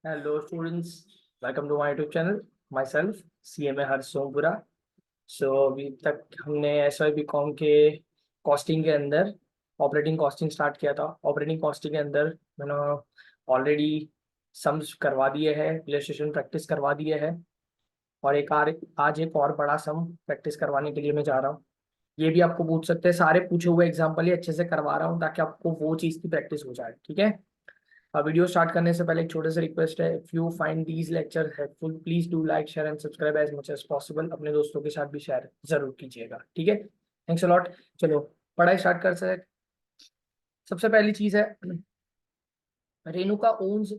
Hello students, welcome to my YouTube channel. Myself CMA हर्ष सोमपुरा. सो अभी तक हमने SYP कॉम के कॉस्टिंग के अंदर ऑपरेटिंग कॉस्टिंग स्टार्ट किया था. ऑपरेटिंग कॉस्टिंग के अंदर मैंने ऑलरेडी सम्स करवा दिए हैं, इलस्ट्रेशन प्रैक्टिस करवा दिए हैं और आज एक और बड़ा सम प्रैक्टिस करवाने के लिए मैं जा रहा हूँ. ये भी आपको पूछ सकते हैं, सारे पूछे हुए एग्जाम्पल ही अच्छे से करवा रहा हूँ ताकि आपको वो चीज़ की प्रैक्टिस हो जाए. ठीक है. वीडियो स्टार्ट करने से पहले एक छोटे से रिक्वेस्ट है, if you find these lecture helpful please do like share and subscribe as much as possible. अपने दोस्तों के साथ भी शेयर जरूर कीजिएगा. ठीक है. Thanks a lot. चलो पढ़ाई स्टार्ट कर सकते. सबसे पहली चीज है, Renuka ons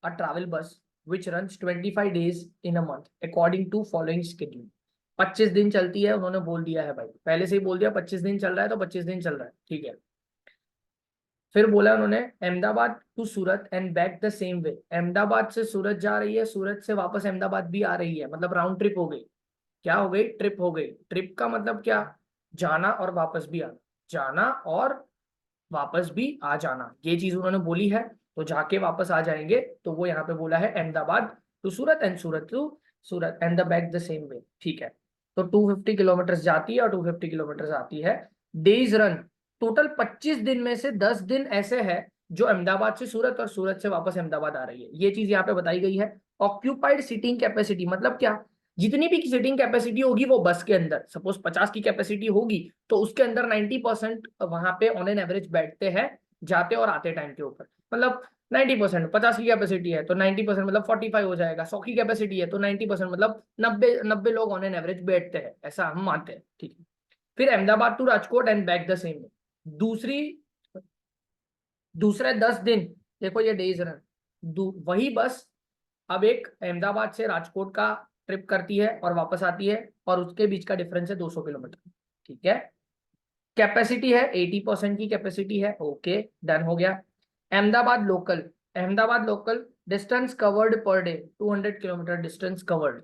a travel bus which runs 25 days in a month according to following schedule. 25 दिन चलती है, उन्होंने बोल दिया है भाई, पहले से ही बोल दिया 25 दिन चल रहा है तो 25 दिन चल रहा है. ठीक है. फिर बोला उन्होंने Ahmedabad to Surat and back the same way. Ahmedabad से सूरत जा रही है, सूरत से वापस अहमदाबाद भी आ रही है, मतलब राउंड ट्रिप हो गई. क्या हो गई? ट्रिप हो गई. ट्रिप का मतलब क्या? जाना और वापस भी आना, जाना और वापस भी आ जाना, ये चीज उन्होंने बोली है. तो जाके वापस आ जाएंगे, तो वो यहाँ पे बोला है Ahmedabad to Surat and Surat to Surat and the back the same way. ठीक है. तो 250 किलोमीटर जाती है और 250 किलोमीटर आती है. डेज रन टोटल 25 दिन में से 10 दिन ऐसे है जो अहमदाबाद से सूरत और सूरत से वापस अहमदाबाद आ रही है. ये चीज यहाँ पे बताई गई है. ऑक्यूपाइड सीटिंग कैपेसिटी मतलब क्या? जितनी भी सीटिंग कैपेसिटी होगी वो बस के अंदर, सपोज 50 की कैपेसिटी होगी तो उसके अंदर 90% वहां पे ऑन एन एवरेज बैठते हैं जाते और आते टाइम के ऊपर. मतलब 90%, 50 की कैपेसिटी है तो 90% मतलब 45 हो जाएगा. 100 की कैपेसिटी है तो 90% मतलब 90 लोग ऑन एन एवरेज बैठते हैं, ऐसा हम मानते हैं. ठीक है. फिर Ahmedabad to Rajkot and back the same. दूसरी दूसरे 10 दिन, देखो ये डेज रन, वही बस अब एक अहमदाबाद से राजकोट का ट्रिप करती है और वापस आती है और उसके बीच का डिफरेंस है 200 किलोमीटर. ठीक है. कैपेसिटी है 80% की कैपेसिटी है. ओके, डन हो गया. Ahmedabad local, Ahmedabad local distance covered per day 200 kilometre. Distance covered,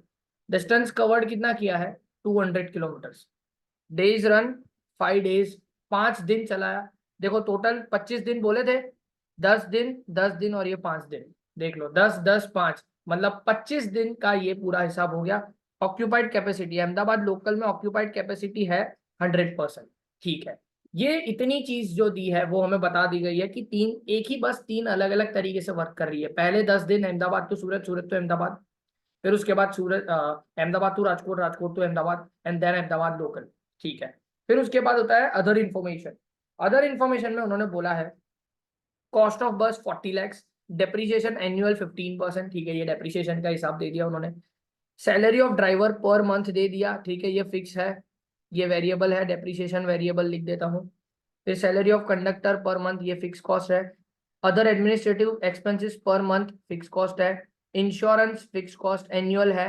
distance covered कितना किया है? 200 किलोमीटर. डेज रन 5 days, 5 दिन चलाया. देखो टोटल 25 दिन बोले थे, 10 दिन और ये 5 दिन, देख लो 10 10 5 मतलब 25 दिन का ये पूरा हिसाब हो गया. ऑक्यूपाइड कैपेसिटी अहमदाबाद लोकल में ऑक्यूपाइड कैपेसिटी है 100%. ठीक है. ये इतनी चीज जो दी है वो हमें बता दी गई है कि एक ही बस 3 अलग अलग तरीके से वर्क कर रही है. पहले 10 दिन अहमदाबाद टू सूरत, सूरत टू अहमदाबाद. फिर उसके बाद Surat Ahmedabad to Rajkot, Rajkot to Ahmedabad and then Ahmedabad local. ठीक है. फिर उसके बाद होता है अदर इन्फॉर्मेशन. अदर इन्फॉर्मेशन में उन्होंने बोला है कॉस्ट ऑफ बस 40 lakhs, डेप्रीशिएशन एनुअल 15%. ठीक है, ये डेप्रीशिएशन का हिसाब दे दिया उन्होंने. Salary of driver per month दे दिया. ठीक है, ये फिक्स है, ये वेरिएबल है, डेप्रीशिएशन वेरिएबल लिख देता हूँ. फिर salary of conductor per month, ये फिक्स कॉस्ट है. Other administrative expenses per month fix cost है. इंश्योरेंस फिक्स कॉस्ट एनुअल है.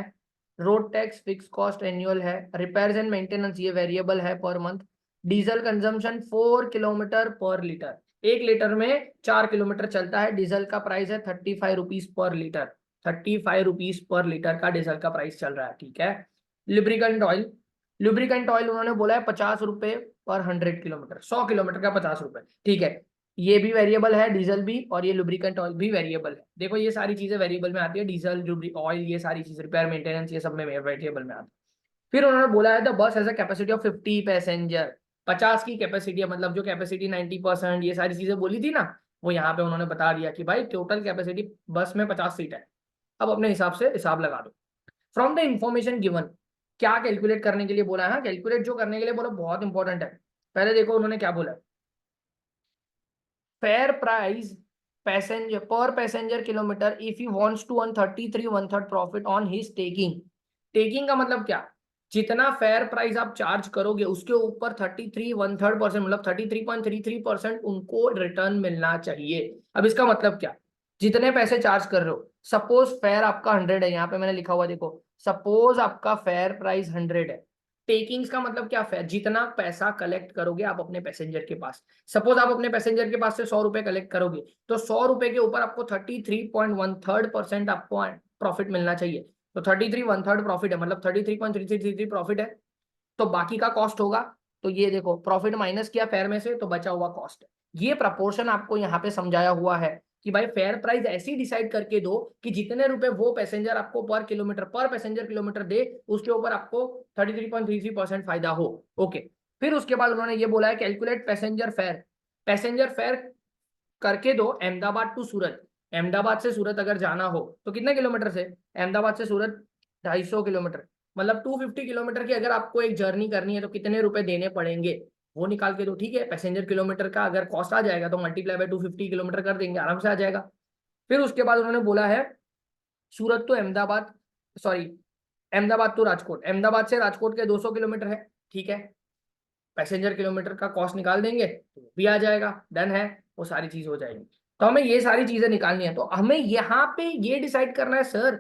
Road tax fix cost annual है. रिपेयर्स एंड मेंटेनेंस ये वेरिएबल है per month. Diesel consumption 4 kilometre पर litre, 1 litre में 4 kilometre चलता है. डीजल का प्राइस है 35 rupees per litre. 35 rupees per litre का डीजल का प्राइस चल रहा है. ठीक है. लुब्रिकेंट ऑयल, लुब्रिकेंट ऑयल उन्होंने बोला है 50 रुपए पर 100 किलोमीटर, 100 किलोमीटर का 50 रुपए. ठीक है, ये भी वेरिएबल है, डीजल भी, और ये लुब्रिकेंट ऑयल भी वेरिएबल है. देखो ये सारी चीजें वेरिएबल में आती है, डीजल ऑयल ये सारी चीजें, रिपेयर मेंटेनेंस ये सब में वेरिएबल में आती है. फिर उन्होंने बोला है the bus has a capacity of 50 passenger. 50 की कैपेसिटी है, मतलब जो कैपेसिटी 90% ये सारी चीजें बोली थी ना, वो यहाँ पे उन्होंने बता दिया कि भाई टोटल कैपेसिटी बस में 50 सीट है. अब अपने हिसाब से हिसाब लगा दो. फ्रॉम द इंफॉर्मेशन गिवन, क्या कैलकुलेट करने के लिए बोला है? कैलकुलेट जो करने के लिए बोला बहुत इंपॉर्टेंट है. पहले देखो उन्होंने क्या बोला, fare price passenger per passenger kilometre if he wants to earn 33 1/3 profit on his taking. Taking का मतलब क्या? जितना फेयर प्राइस आप चार्ज करोगे उसके ऊपर 33 1/3% मतलब 33.33% उनको रिटर्न मिलना चाहिए. अब इसका मतलब क्या? जितने पैसे चार्ज कर रहे हो, सपोज फेयर आपका 100 है, यहाँ पे मैंने लिखा हुआ देखो, सपोज आपका फेयर प्राइस 100 है. टेकिंग्स का मतलब क्या? फेयर, जितना पैसा कलेक्ट करोगे आप अपने पैसेंजर के पास. सपोज आप अपने पैसेंजर के पास से 100 रुपए कलेक्ट करोगे तो 100 रुपए के ऊपर आपको 33.13% आपको प्रॉफिट मिलना चाहिए. तो 33 1/3 प्रॉफिट है, मतलब 33.3333 प्रॉफिट है. तो बाकी का कॉस्ट होगा. तो ये देखो प्रॉफिट माइनस किया फेयर में से तो बचा हुआ कॉस्ट है. ये प्रपोर्शन आपको यहाँ पे समझाया हुआ है. कि भाई फेयर प्राइस ऐसी डिसाइड करके दो कि जितने रुपए वो पैसेंजर आपको पर किलोमीटर पर पैसेंजर किलोमीटर दे उसके ऊपर आपको 33.33% फायदा हो। ओके, फिर उसके बाद उन्होंने ये बोला है calculate passenger fair. Passenger fair करके दो अहमदाबाद टू सूरत। अहमदाबाद से सूरत अगर जाना हो तो कितने किलोमीटर से, अहमदाबाद से सूरत 250 किलोमीटर, मतलब 250 किलोमीटर की अगर आपको एक जर्नी करनी है तो कितने रुपए देने पड़ेंगे वो निकाल के दो। ठीक है, पैसेंजर किलोमीटर का अगर कॉस्ट आ जाएगा तो मल्टीप्लाई बाय 250 किलोमीटर कर देंगे, आराम से आ जाएगा। फिर उसके बाद उन्होंने बोला है Surat to Ahmedabad, sorry Ahmedabad to Rajkot. Ahmedabad से राजकोट के 200 किलोमीटर है। ठीक है, पैसेंजर किलोमीटर का कॉस्ट निकाल देंगे तो भी आ जाएगा, डन है, वो सारी चीज हो जाएगी। तो हमें ये सारी चीजें निकालनी है, तो हमें यहाँ पे ये डिसाइड करना है सर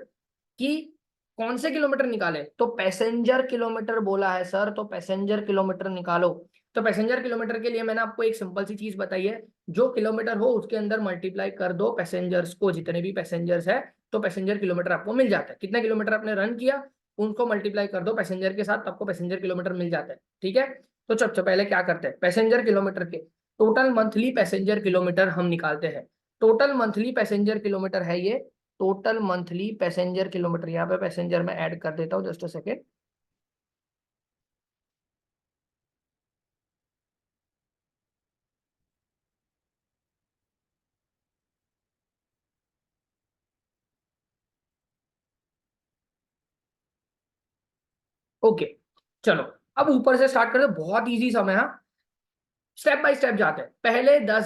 कि कौन से किलोमीटर निकाले। तो पैसेंजर किलोमीटर बोला है सर, तो पैसेंजर किलोमीटर निकालो। तो पैसेंजर किलोमीटर के लिए मैंने आपको एक सिंपल सी चीज बताई है, जो किलोमीटर हो उसके अंदर मल्टीप्लाई कर दो पैसेंजर्स को, जितने भी पैसेंजर्स है तो पैसेंजर किलोमीटर आपको मिल जाता है। कितना किलोमीटर आपने रन किया उनको मल्टीप्लाई कर दो पैसेंजर के साथ, आपको पैसेंजर किलोमीटर मिल जाता है। ठीक है, तो सबसे पहले क्या करते हैं, पैसेंजर किलोमीटर के टोटल मंथली पैसेंजर किलोमीटर हम निकालते हैं। टोटल मंथली पैसेंजर किलोमीटर है ये, टोटल मंथली पैसेंजर किलोमीटर, यहाँ पे पैसेंजर में ऐड कर देता हूँ, जस्ट अ सेकेंड। ओके, चलो अब ऊपर से स्टार्ट करते, बहुत इजी समय। हाँ, स्टेप बाय स्टेप जाते हैं। पहले 10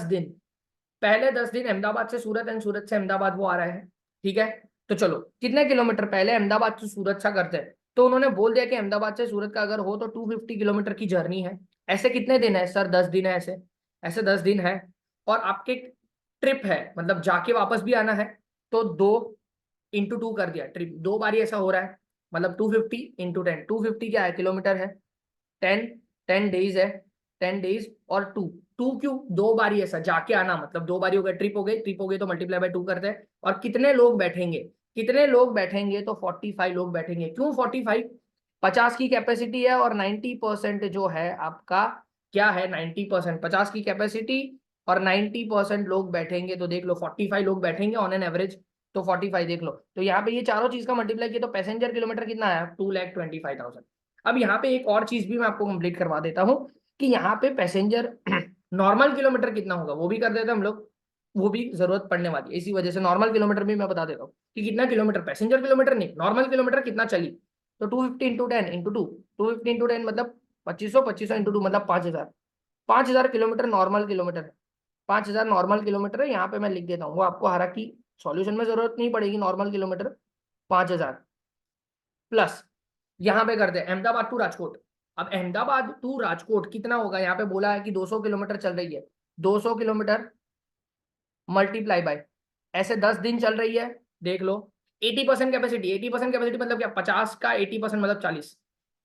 दिन अहमदाबाद से सूरत एंड सूरत से अहमदाबाद वो आ रहे हैं। ठीक है, तो चलो कितने किलोमीटर पहले अहमदाबाद से सूरत सा करते हैं। तो उन्होंने बोल दिया कि अहमदाबाद से सूरत का अगर हो तो 250 किलोमीटर की जर्नी है। ऐसे कितने दिन है सर, 10 दिन है। ऐसे ऐसे 10 दिन है, और आपके ट्रिप है, मतलब जाके वापस भी आना है, तो 2 × 2 कर दिया, ट्रिप 2 बारी ऐसा हो रहा है, मतलब 250 × 10, 250 क्या है किलोमीटर है, 10 डेज है, 10 डेज और 2 क्यों, 2 बारी ऐसा जाके आना, मतलब 2 बारी हो गए, ट्रिप हो गई तो मल्टीप्लाई बाय 2 करते हैं। और कितने लोग बैठेंगे, कितने लोग बैठेंगे, तो 45 लोग बैठेंगे। क्यों 45, 50 की कैपेसिटी है और 90% जो है आपका क्या है, 90%, 50 की कैपेसिटी और 90% लोग बैठेंगे, तो देख लो 45 लोग बैठेंगे ऑन एन एवरेज, तो 45 देख लो। तो यहाँ पे ये चारों चीज का मल्टीप्लाई किया तो पैसेंजर किलोमीटर कितना आया, 2,25,000। अब यहाँ पे एक और चीज भी मैं आपको कंप्लीट करवा देता हूँ कि यहाँ पे पैसेंजर नॉर्मल किलोमीटर कितना होगा वो भी कर देते हैं हम लोग, वो भी जरूरत पड़ने वाली है, इसी वजह से नॉर्मल किलोमीटर भी मैं बता देता हूँ कि कितना किलोमीटर, पैसेंजर किलोमीटर नहीं, नॉर्मल किलोमीटर कितना चली। तो 250 × 10 × 2 मतलब 2500, 2500 × 2 मतलब 5,000। 5,000 किलोमीटर नॉर्मल किलोमीटर है, 5,000 नॉर्मल किलोमीटर है। यहाँ पे मैं लिख देता हूँ, वो आपको हालांकि सॉल्यूशन में जरूरत नहीं पड़ेगी, नॉर्मल किलोमीटर 5,000 प्लस यहाँ पे कर दे अहमदाबाद टू राजकोट। अब अहमदाबाद टू राजकोट कितना होगा, यहाँ पे बोला है कि 200 किलोमीटर चल रही है, 200 किलोमीटर मल्टीप्लाई बाय, ऐसे 10 दिन चल रही है, देख लो 80% कैपेसिटी, 80% कैपेसिटी मतलब क्या, 50 का 80% मतलब 40,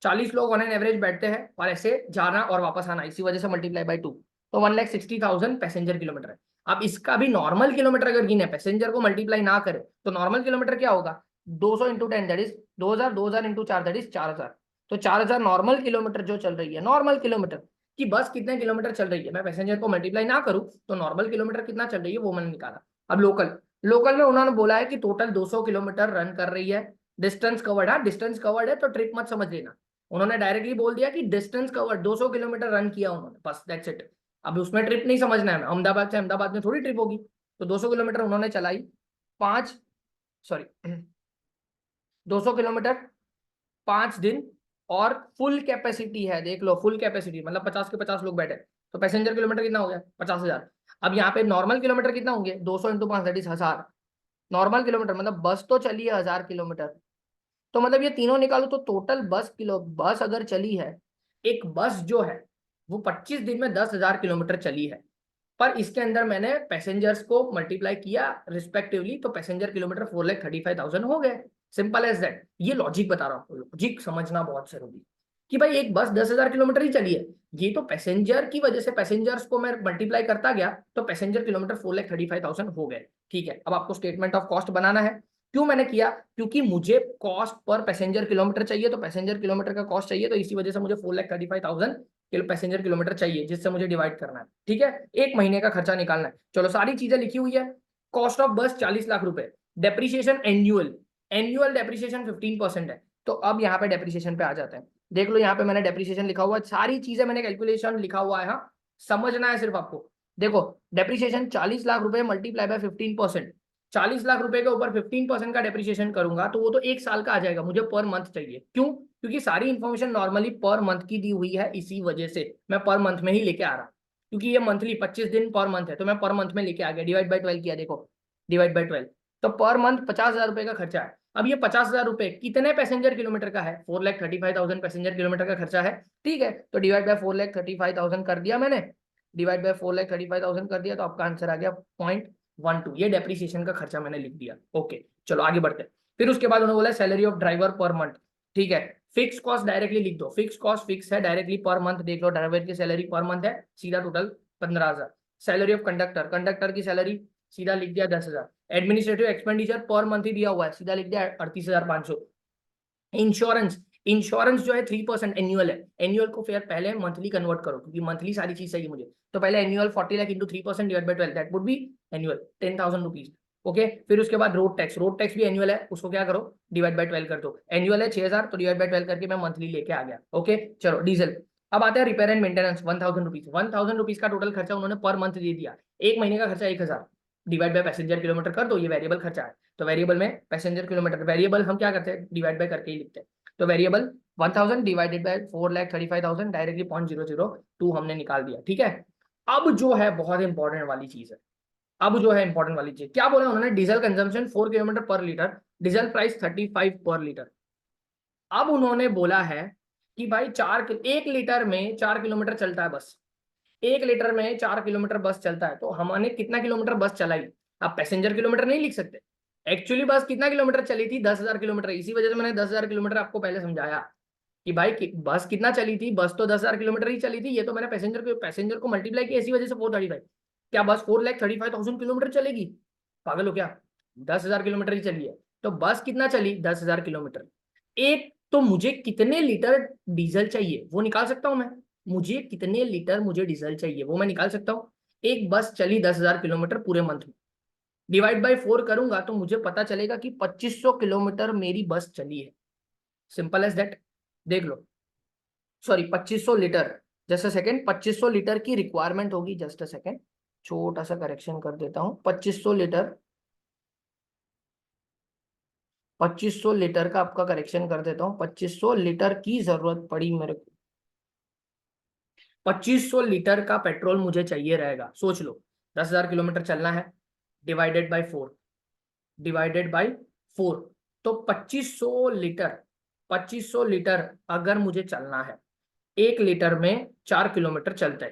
40 लोग ऑन एन एवरेज बैठते हैं और ऐसे जाना और वापस आना, इसी वजह से मल्टीप्लाई बाय 2, तो 1,60,000 पैसेंजर किलोमीटर है। अब इसका भी नॉर्मल किलोमीटर अगर गिने, पैसेंजर को मल्टीप्लाई ना करे, तो नॉर्मल किलोमीटर क्या होगा, 200 × 10 दैट इज 2,000, 2,000 × 4 दैट इज 4,000। तो 4,000 नॉर्मल किलोमीटर जो चल रही है, नॉर्मल किलोमीटर कि बस कितने किलोमीटर चल रही है, मैं पैसेंजर को मल्टीप्लाई ना करूं तो नॉर्मल किलोमीटर कितना चल रही है वो मैंने निकाला। अब लोकल में उन्होंने बोला है कि टोटल 200 किलोमीटर रन कर रही है। डिस्टेंस कवर्ड, हाँ डिस्टेंस कवर्ड है तो ट्रिप मत समझ लेना, उन्होंने डायरेक्टली बोल दिया कि डिस्टेंस कवर्ड 200 किलोमीटर रन किया उन्होंने, बस दैट्स इट। अब उसमें ट्रिप नहीं समझना है, अहमदाबाद से अहमदाबाद में थोड़ी ट्रिप होगी। तो 200 किलोमीटर उन्होंने चलाई, 200 किलोमीटर 5 दिन, और फुल कैपेसिटी है, देख लो फुल कैपेसिटी मतलब 50 के 50 लोग बैठे, तो पैसेंजर किलोमीटर कितना हो गया, 50,000। अब यहाँ पे नॉर्मल किलोमीटर कितना होंगे, 200 × 5 दैट इज 1,000। नॉर्मल किलोमीटर मतलब बस तो चली है 1,000 किलोमीटर, तो मतलब ये तीनों निकालो तो टोटल बस अगर चली है, एक बस जो है वो 25 दिन में 10,000 किलोमीटर चली है। पर इसके अंदर मैंने पैसेंजर्स को मल्टीप्लाई किया रिस्पेक्टिवली, तो पैसेंजर किलोमीटर 4,35,000 हो गए। सिंपल एज दैट, ये लॉजिक बता रहा हूँ आपको, लॉजिक समझना बहुत जरूरी कि भाई एक बस 10,000 किलोमीटर ही चली है, ये तो पैसेंजर की वजह से पैसेंजर्स को मैं मल्टीप्लाई करता गया तो पैसेंजर किलोमीटर 4,35,000 हो गए। ठीक है, अब आपको स्टेटमेंट ऑफ कॉस्ट बनाना है। क्यों मैंने किया, क्योंकि मुझे कॉस्ट पर पैसेंजर किलोमीटर चाहिए, तो पैसेंजर किलोमीटर का कॉस्ट चाहिए, तो इसी वजह से मुझे 4,35,000 पैसेंजर किलोमीटर चाहिए, जिससे मुझे डिवाइड करना है। ठीक है, एक महीने का खर्चा निकालना है। चलो सारी चीजें लिखी हुई है, कॉस्ट ऑफ बस 40 लाख रुपए, डेप्रिसिएशन एनुअल, एनुअल डेप्रिसिएशन 15% है। तो अब यहाँ पे डेप्रिसिएशन पे आ जाते हैं। देख लो यहाँ पे मैंने डेप्रिसिएशन लिखा हुआ है, सारी चीजें मैंने कैलकुलेशन लिखा हुआ है, हाँ समझना है सिर्फ आपको। देखो डेप्रिसिएशन 40 लाख रुपए मल्टीप्लाई बाय 15%, 40 लाख रुपए के ऊपर 15% का डेप्रिसिएशन करूंगा तो वो तो एक साल का आ जाएगा, मुझे पर मंथ चाहिए। क्यों? क्योंकि सारी इन्फॉर्मेशन नॉर्मली पर मंथ की दी हुई है, इसी वजह से मैं पर मंथ में ही लेके आ रहा हूँ, क्योंकि ये मंथली 25 दिन पर मंथ है, तो मैं पर मंथ में लेके आ गया, डिवाइड बाई 12 किया, देखो डिवाइड बाई 12, तो पर मंथ 50,000 रुपए का खर्चा है। अब ये 50,000 रुपए कितने पैसेंजर किलोमीटर का है? 4,35,000 पैसेंजर किलोमीटर का खर्चा है, ठीक है। तो डिवाइड बाय 4,35,000 कर दिया मैंने, डिवाइड बाय 4,35,000 कर दिया, तो आपका आंसर आ गया 0.12। ये डेप्रिसिएशन का खर्चा मैंने लिख दिया। ओके चलो आगे बढ़ते हैं। फिर उसके बाद उन्होंने बोला salary of driver per month, ठीक है। फिक्स कॉस्ट डायरेक्टली लिख दो, फिक्स कॉस्ट फिक्स है डायरेक्टली पर मंथ, देख लो ड्राइवर की सैलरी पर मंथ है, सीधा total 15,000। Salary of conductor, conductor की सैलरी सीधा लिख दिया 10,000। एडमिनिस्ट्रेटिव एक्सपेंडिचर पर मंथ ही दिया हुआ है, सीधा लिख दिया 38,500। इंश्योरेंस, इंश्योरेंस जो है 3% एनुअल है, एनुअल को फिर पहले मंथली कन्वर्ट करो, क्योंकि मंथली सारी चीज चाहिए मुझे, तो पहले annual 40 lakh into 3% divide by 12, that would be annual 10,000 rupees. Okay फिर उसके बाद रोड टैक्स, रोड टैक्स भी एनुअल है, उसको क्या करो डिवाइड बाई 12 कर दो, एनुअल है 6,000, तो डिवाइड बाई 12 करके मैं मंथली लेके आ गया। ओके चलो डीजल। अब आता है repair and maintenance 1,000 rupees, 1,000 rupees का टोटल खर्चा उन्होंने पर मंथ दे दिया, एक महीने का खर्चा 1,000, डिवाइड बाय पैसेंजर किलोमीटर कर दो, ये वेरिएबल खर्चा है, तो वेरिएबल में पैसेंजर किलोमीटर, वेरिएबल हम क्या करते हैं डिवाइड बाय करके ही लिखते हैं, तो वेरिएबल 1,000 डिवाइडेड बाय 4,35,000 डायरेक्टली 0.002 हमने निकाल दिया, ठीक है। अब जो है बहुत इंपॉर्टेंट वाली चीज है, अब जो है इंपॉर्टेंट वाली चीज क्या बोला उन्होंने, डीजल कंजम्पशन 4 किलोमीटर पर लीटर, डीजल प्राइस 35 पर लीटर। अब उन्होंने बोला है कि भाई 1 लीटर में 4 किलोमीटर चलता है बस, 1 लीटर में 4 किलोमीटर बस चलता है, तो हमने कितना किलोमीटर बस चलाई, आप पैसेंजर किलोमीटर नहीं लिख सकते, एक्चुअली बस कितना किलोमीटर चली थी 10,000 किलोमीटर, इसी वजह से मैंने 10,000 किलोमीटर आपको पहले समझाया कि भाई बस कितना चली थी, बस तो 10,000 किलोमीटर ही चली थी, ये तो मैंने पैसेंजर को मल्टीप्लाई किया, इसी वजह से 435। क्या बस 4,35,000 किलोमीटर चलेगी? पागल हो क्या, 10,000 किलोमीटर ही चली है, तो बस कितना चली 10,000 किलोमीटर। एक तो मुझे कितने लीटर डीजल चाहिए वो निकाल सकता हूं मैं, मुझे कितने लीटर मुझे डीजल चाहिए वो मैं निकाल सकता हूँ। एक बस चली 10,000 किलोमीटर पूरे मंथ में, डिवाइड बाई 4 करूंगा तो मुझे पता चलेगा कि 2500 किलोमीटर मेरी बस चली है, सिंपल एज दैट। देख लो sorry 2500 litre, just a second, 2500 litre की रिक्वायरमेंट होगी, जस्ट अ सेकेंड छोटा सा करेक्शन कर देता हूँ, 2500 लीटर, 2500 लीटर का आपका करेक्शन कर देता हूँ, 2500 लीटर की जरूरत पड़ी मेरे को, 2500 लीटर का पेट्रोल मुझे चाहिए रहेगा, सोच लो 10,000 किलोमीटर चलना है, डिवाइडेड बाई 4, डिवाइडेड बाई 4, तो 2500 लीटर, 2500 लीटर अगर मुझे चलना है, 1 लीटर में 4 किलोमीटर चलता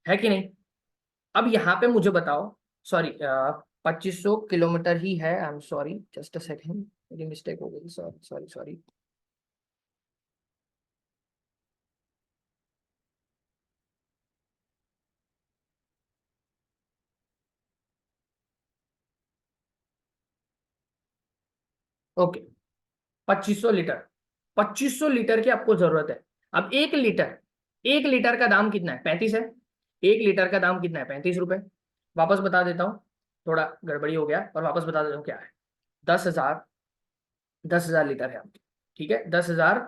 है कि नहीं। अब यहाँ पे मुझे बताओ, सॉरी 2500 किलोमीटर ही है, I am sorry just a second मेरी मिस्टेक हो गई, sorry sorry sorry. Okay 2500 litre, 2500 litre की आपको जरूरत है। अब 1 लीटर, 1 लीटर का दाम कितना है 35 है, 1 लीटर का दाम कितना है 35 रुपए। वापस बता देता हूँ, थोड़ा गड़बड़ी हो गया, और वापस बता देता हूँ क्या है, 10,000, 10,000 लीटर है आपकी, ठीक है, 10,000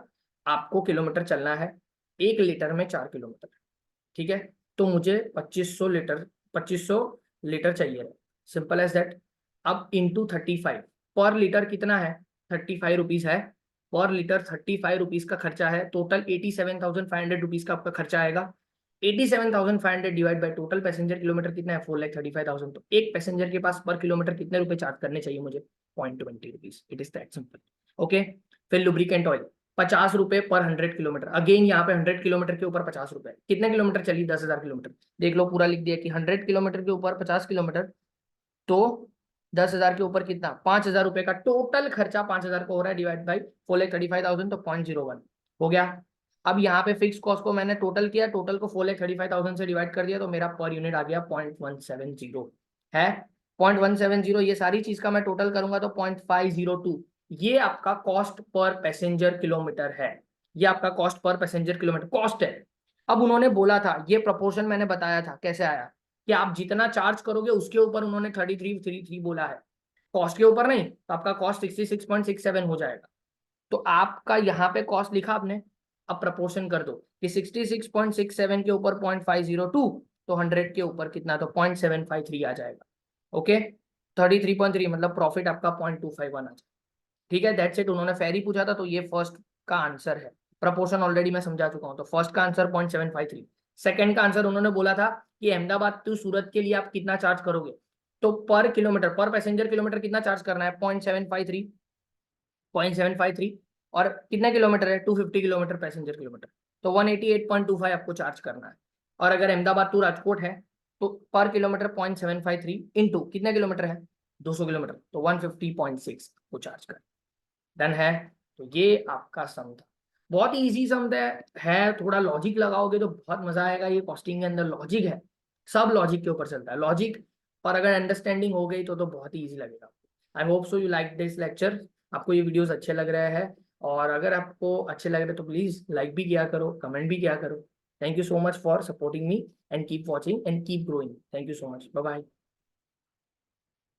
आपको किलोमीटर चलना है, 1 लीटर में 4 किलोमीटर, ठीक है। तो मुझे 2500 लीटर, 2500 लीटर चाहिए, सिंपल एज दैट। अब इंटू 35, पर लीटर कितना है 35 रुपीज है, पर लीटर 35 रुपीज का खर्चा है, टोटल 87,500 रुपीज का आपका खर्चा आएगा। 87,500 divide by total passenger kilometre कितना है 4,35,000, तो एक पैसेंजर के पास पर किलोमीटर कितने रुपए चार्ज करने चाहिए मुझे, 0.20 rupees, it is that simple. Okay फिर लुब्रिकेंट ऑयल 50 रुपए पर 100 किलोमीटर, अगेन यहाँ पे 100 किलोमीटर के ऊपर 50 रुपए, कितने किलोमीटर चली 10,000 किलोमीटर, देख लो पूरा लिख दिया कि 100 किलोमीटर के ऊपर 50 किलोमीटर, तो 10,000 के ऊपर कितना 5,000 रुपए का टोटल खर्चा 5,000 को हो रहा है, डिवाइड बाई 4,35,000, तो 0.01 हो गया। अब यहाँ पे फिक्स कॉस्ट को मैंने टोटल किया, टोटल को 4,35,000 से डिवाइड कर दिया, तो मेरा पर यूनिट आ गया 0.170 है, 0.170, ये सारी चीज का मैं टोटल करूंगा तो 0.502, ये आपका कॉस्ट पर पैसेंजर किलोमीटर है, ये आपका cost per passenger kilometre cost है। अब उन्होंने बोला था, ये प्रपोर्शन मैंने बताया था कैसे आया, कि आप जितना चार्ज करोगे उसके ऊपर उन्होंने 3333 बोला है, कॉस्ट के ऊपर नहीं, तो आपका कॉस्ट 66.67 हो जाएगा। तो आपका यहाँ पे कॉस्ट लिखा आपने, अब प्रपोर्शन कर दो कि 66.67 के ऊपर 0.502, तो 100 के ऊपर कितना, तो 0.753 आ जाएगा। ओके, 33.3 मतलब प्रॉफिट आपका 0.251 आ जाएगा। ठीक है, दैट्स इट। उन्होंने फेयर ही पूछा था, तो ये फर्स्ट का आंसर है। प्रपोर्शन ऑलरेडी मैं समझा चुका हूँ, तो फर्स्ट का आंसर 0.753। सेकंड का आंसर उन्होंने बोला था कि अहमदाबाद टू सूरत के लिए आप कितना चार्ज करोगे, तो पर किलोमीटर, पर पैसेंजर किलोमीटर कितना चार्ज करना है, 0.753 और कितना किलोमीटर है, 250 किलोमीटर पैसेंजर किलोमीटर, तो 188.25 आपको चार्ज करना है। और अगर अहमदाबाद टू राजकोट है तो पर किलोमीटर 0.753 इंटू कितना किलोमीटर है, 200 किलोमीटर, तो 150.6 को चार्ज कर। डन है। तो ये आपका सम था, बहुत इजी सम है, थोड़ा लॉजिक लगाओगे तो बहुत मजा आएगा। ये कॉस्टिंग के अंदर लॉजिक है, सब लॉजिक के ऊपर चलता है, लॉजिक पर अगर अंडरस्टैंडिंग हो गई तो बहुत ही ईजी लगेगा। I hope so you like this lecture, आपको ये वीडियोस अच्छे लग रहे हैं, और अगर आपको अच्छे लग रहे तो प्लीज लाइक भी किया करो, कमेंट भी किया करो। Thank you so much for supporting me and keep watching and keep growing. Thank you so much, bye bye.